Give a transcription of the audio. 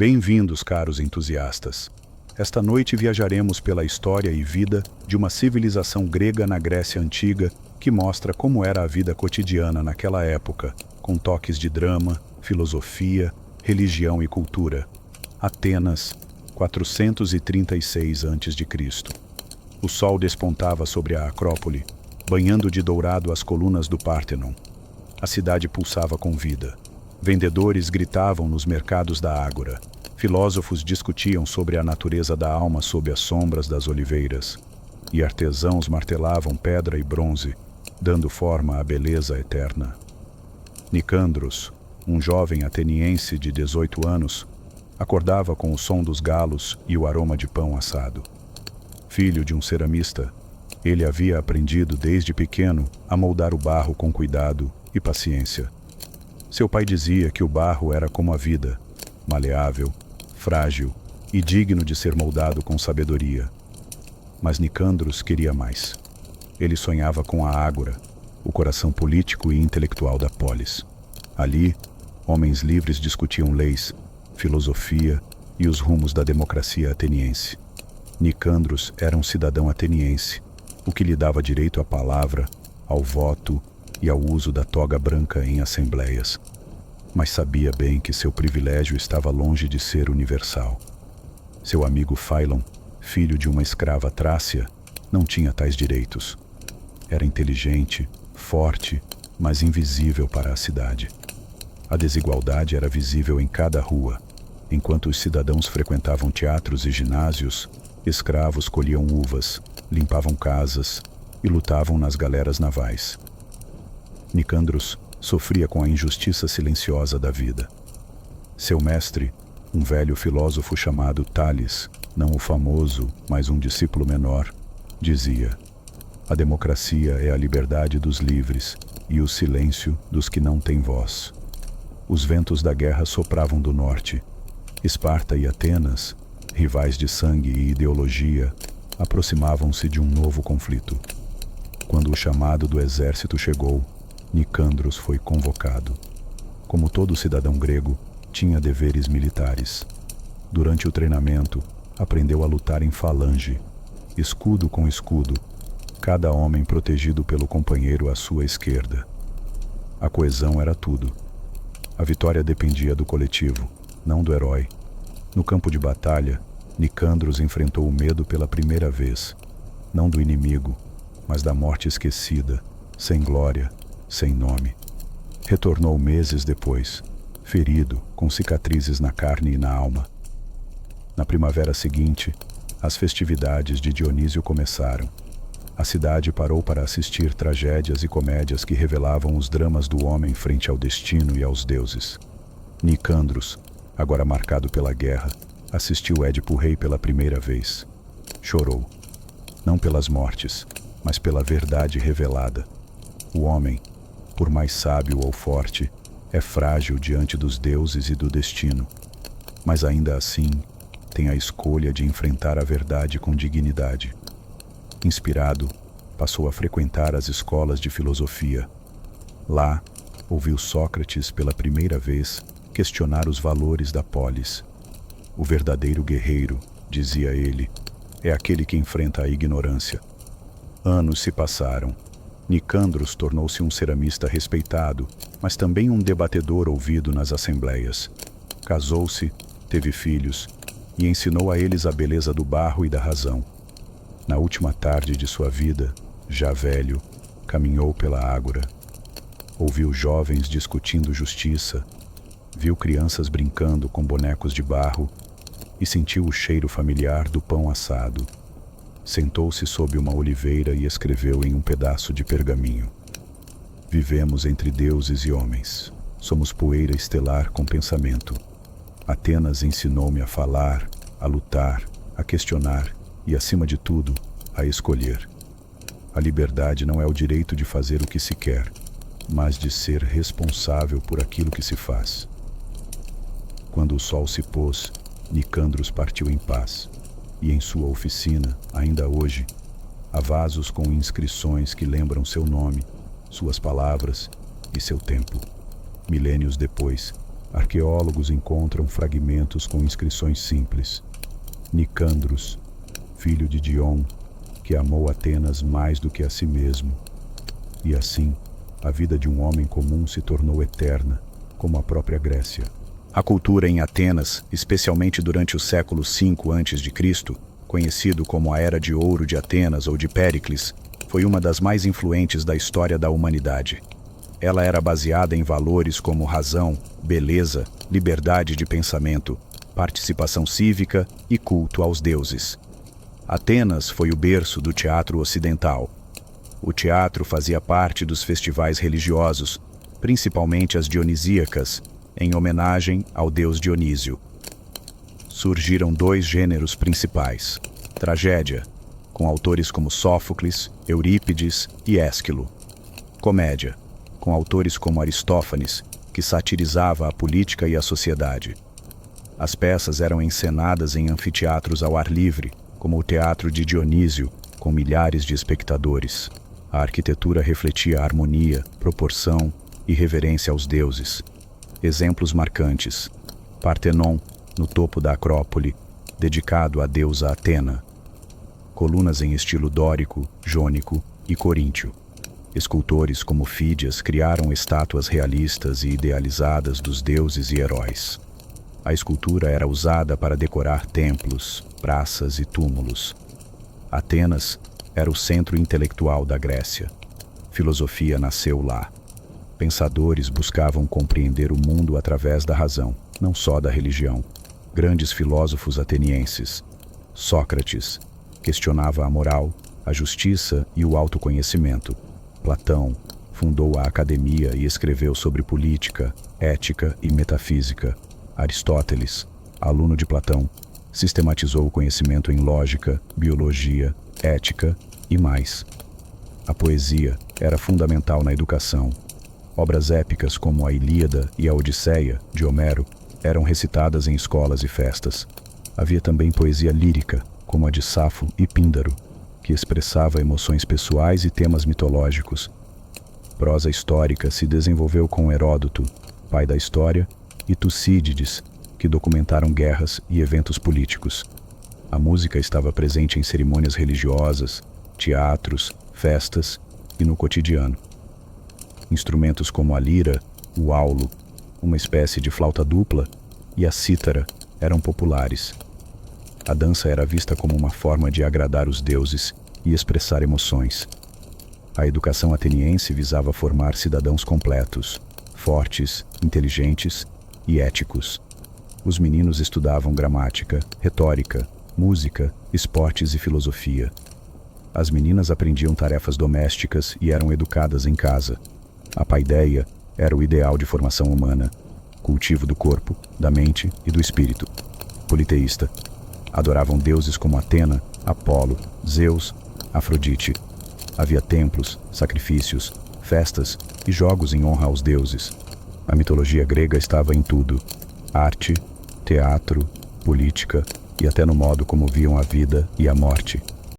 Bem-vindos, caros entusiastas. Esta noite viajaremos pela história e vida de uma civilização grega na Grécia Antiga que mostra como era a vida cotidiana naquela época, com toques de drama, filosofia, religião e cultura. Atenas, 436 a.C. O sol despontava sobre a Acrópole, banhando de dourado as colunas do Pártenon. A cidade pulsava com vida. Vendedores gritavam nos mercados da Ágora. Filósofos discutiam sobre a natureza da alma sob as sombras das oliveiras. E artesãos martelavam pedra e bronze, dando forma à beleza eterna. Nicandros, um jovem ateniense de 18 anos, acordava com o som dos galos e o aroma de pão assado. Filho de um ceramista, ele havia aprendido desde pequeno a moldar o barro com cuidado e paciência. Seu pai dizia que o barro era como a vida, maleável, frágil e digno de ser moldado com sabedoria. Mas Nicandros queria mais. Ele sonhava com a Ágora, o coração político e intelectual da polis. Ali, homens livres discutiam leis, filosofia e os rumos da democracia ateniense. Nicandros era um cidadão ateniense, o que lhe dava direito à palavra, ao voto e ao uso da toga branca em assembleias. Mas sabia bem que seu privilégio estava longe de ser universal. Seu amigo Philon, filho de uma escrava trácia, não tinha tais direitos. Era inteligente, forte, mas invisível para a cidade. A desigualdade era visível em cada rua. Enquanto os cidadãos frequentavam teatros e ginásios, escravos colhiam uvas, limpavam casas e lutavam nas galeras navais. Nicandros sofria com a injustiça silenciosa da vida. Seu mestre, um velho filósofo chamado Tales, não o famoso, mas um discípulo menor, dizia: a democracia é a liberdade dos livres e o silêncio dos que não têm voz. Os ventos da guerra sopravam do norte. Esparta e Atenas, rivais de sangue e ideologia, aproximavam-se de um novo conflito. Quando o chamado do exército chegou, Nicandros foi convocado. Como todo cidadão grego, tinha deveres militares. Durante o treinamento, aprendeu a lutar em falange, escudo com escudo, cada homem protegido pelo companheiro à sua esquerda. A coesão era tudo. A vitória dependia do coletivo, não do herói. No campo de batalha, Nicandros enfrentou o medo pela primeira vez, não do inimigo, mas da morte esquecida, sem glória, sem nome. Retornou meses depois, ferido, com cicatrizes na carne e na alma. Na primavera seguinte, as festividades de Dionísio começaram. A cidade parou para assistir tragédias e comédias que revelavam os dramas do homem frente ao destino e aos deuses. Nicandros, agora marcado pela guerra, assistiu Édipo Rei pela primeira vez. Chorou, não pelas mortes, mas pela verdade revelada. O homem, por mais sábio ou forte, é frágil diante dos deuses e do destino, mas ainda assim tem a escolha de enfrentar a verdade com dignidade. Inspirado, passou a frequentar as escolas de filosofia. Lá, ouviu Sócrates pela primeira vez questionar os valores da polis. O verdadeiro guerreiro, dizia ele, é aquele que enfrenta a ignorância. Anos se passaram. Nicandros tornou-se um ceramista respeitado, mas também um debatedor ouvido nas assembleias. Casou-se, teve filhos e ensinou a eles a beleza do barro e da razão. Na última tarde de sua vida, já velho, caminhou pela Ágora. Ouviu jovens discutindo justiça, viu crianças brincando com bonecos de barro e sentiu o cheiro familiar do pão assado. Sentou-se sob uma oliveira e escreveu em um pedaço de pergaminho: vivemos entre deuses e homens. Somos poeira estelar com pensamento. Atenas ensinou-me a falar, a lutar, a questionar e, acima de tudo, a escolher. A liberdade não é o direito de fazer o que se quer, mas de ser responsável por aquilo que se faz. Quando o sol se pôs, Nicandros partiu em paz. E em sua oficina, ainda hoje, há vasos com inscrições que lembram seu nome, suas palavras e seu tempo. Milênios depois, Arqueólogos encontram fragmentos com inscrições simples. Nicandros, filho de Dion, que amou Atenas mais do que a si mesmo. E assim, a vida de um homem comum se tornou eterna, como a própria Grécia. A cultura em Atenas, especialmente durante o século V a.C., conhecido como a Era de Ouro de Atenas ou de Péricles, foi uma das mais influentes da história da humanidade. Ela era baseada em valores como razão, beleza, liberdade de pensamento, participação cívica e culto aos deuses. Atenas foi o berço do teatro ocidental. O teatro fazia parte dos festivais religiosos, principalmente as dionisíacas, em homenagem ao deus Dionísio. Surgiram dois gêneros principais: tragédia, com autores como Sófocles, Eurípides e Ésquilo; comédia, com autores como Aristófanes, que satirizava a política e a sociedade. As peças eram encenadas em anfiteatros ao ar livre, como o Teatro de Dionísio, com milhares de espectadores. A arquitetura refletia a harmonia, proporção e reverência aos deuses. Exemplos marcantes: Partenon, no topo da Acrópole, dedicado à deusa Atena. Colunas em estilo dórico, jônico e coríntio. Escultores como Fídias criaram estátuas realistas e idealizadas dos deuses e heróis. A escultura era usada para decorar templos, praças e túmulos. Atenas era o centro intelectual da Grécia. Filosofia nasceu lá. Pensadores buscavam compreender o mundo através da razão, não só da religião. Grandes filósofos atenienses. Sócrates questionava a moral, a justiça e o autoconhecimento. Platão fundou a academia e escreveu sobre política, ética e metafísica. Aristóteles, aluno de Platão, sistematizou o conhecimento em lógica, biologia, ética e mais. A poesia era fundamental na educação. Obras épicas como a Ilíada e a Odisseia, de Homero, eram recitadas em escolas e festas. Havia também poesia lírica, como a de Safo e Píndaro, que expressava emoções pessoais e temas mitológicos. Prosa histórica se desenvolveu com Heródoto, pai da história, e Tucídides, que documentaram guerras e eventos políticos. A música estava presente em cerimônias religiosas, teatros, festas e no cotidiano. Instrumentos como a lira, o aulo, uma espécie de flauta dupla, e a cítara eram populares. A dança era vista como uma forma de agradar os deuses e expressar emoções. A educação ateniense visava formar cidadãos completos, fortes, inteligentes e éticos. Os meninos estudavam gramática, retórica, música, esportes e filosofia. As meninas aprendiam tarefas domésticas e eram educadas em casa. A paideia era o ideal de formação humana, cultivo do corpo, da mente e do espírito. Politeísta. Adoravam deuses como Atena, Apolo, Zeus, Afrodite. Havia templos, sacrifícios, festas e jogos em honra aos deuses. A mitologia grega estava em tudo: arte, teatro, política e até no modo como viam a vida e a morte.